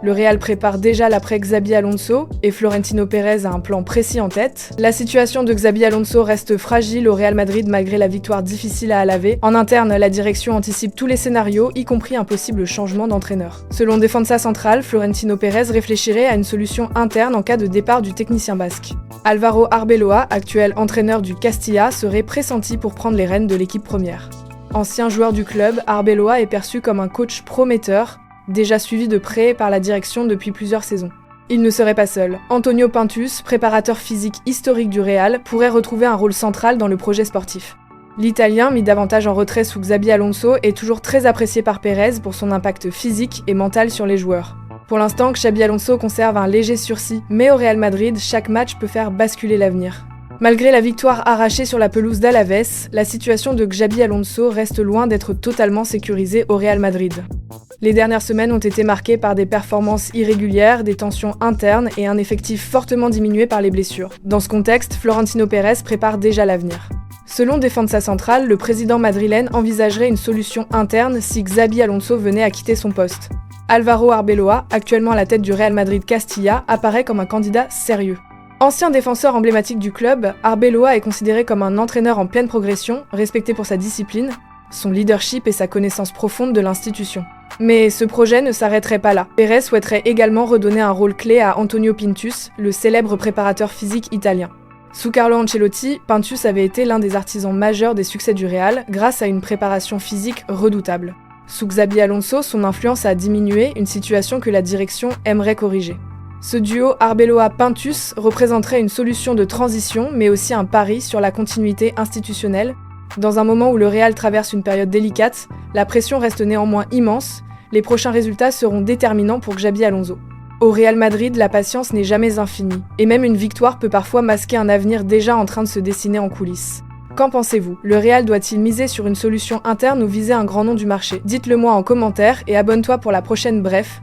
Le Real prépare déjà l'après Xabi Alonso et Florentino Pérez a un plan précis en tête. La situation de Xabi Alonso reste fragile au Real Madrid malgré la victoire difficile à Alavés. En interne, la direction anticipe tous les scénarios, y compris un possible changement d'entraîneur. Selon Defensa Central, Florentino Pérez réfléchirait à une solution interne en cas de départ du technicien basque. Álvaro Arbeloa, actuel entraîneur du Castilla, serait pressenti pour prendre les rênes de l'équipe première. Ancien joueur du club, Arbeloa est perçu comme un coach prometteur, déjà suivi de près par la direction depuis plusieurs saisons. Il ne serait pas seul. Antonio Pintus, préparateur physique historique du Real, pourrait retrouver un rôle central dans le projet sportif. L'Italien, mis davantage en retrait sous Xabi Alonso, est toujours très apprécié par Pérez pour son impact physique et mental sur les joueurs. Pour l'instant, Xabi Alonso conserve un léger sursis, mais au Real Madrid, chaque match peut faire basculer l'avenir. Malgré la victoire arrachée sur la pelouse d'Alavés, la situation de Xabi Alonso reste loin d'être totalement sécurisée au Real Madrid. Les dernières semaines ont été marquées par des performances irrégulières, des tensions internes et un effectif fortement diminué par les blessures. Dans ce contexte, Florentino Pérez prépare déjà l'avenir. Selon Defensa Central, le président madrilène envisagerait une solution interne si Xabi Alonso venait à quitter son poste. Álvaro Arbeloa, actuellement à la tête du Real Madrid Castilla, apparaît comme un candidat sérieux. Ancien défenseur emblématique du club, Arbeloa est considéré comme un entraîneur en pleine progression, respecté pour sa discipline, son leadership et sa connaissance profonde de l'institution. Mais ce projet ne s'arrêterait pas là. Pérez souhaiterait également redonner un rôle clé à Antonio Pintus, le célèbre préparateur physique italien. Sous Carlo Ancelotti, Pintus avait été l'un des artisans majeurs des succès du Real grâce à une préparation physique redoutable. Sous Xabi Alonso, son influence a diminué, une situation que la direction aimerait corriger. Ce duo Arbeloa-Pintus représenterait une solution de transition, mais aussi un pari sur la continuité institutionnelle. Dans un moment où le Real traverse une période délicate, la pression reste néanmoins immense, les prochains résultats seront déterminants pour Xabi Alonso. Au Real Madrid, la patience n'est jamais infinie, et même une victoire peut parfois masquer un avenir déjà en train de se dessiner en coulisses. Qu'en pensez-vous? Le Real doit-il miser sur une solution interne ou viser un grand nom du marché? Dites-le moi en commentaire et abonne-toi pour la prochaine bref.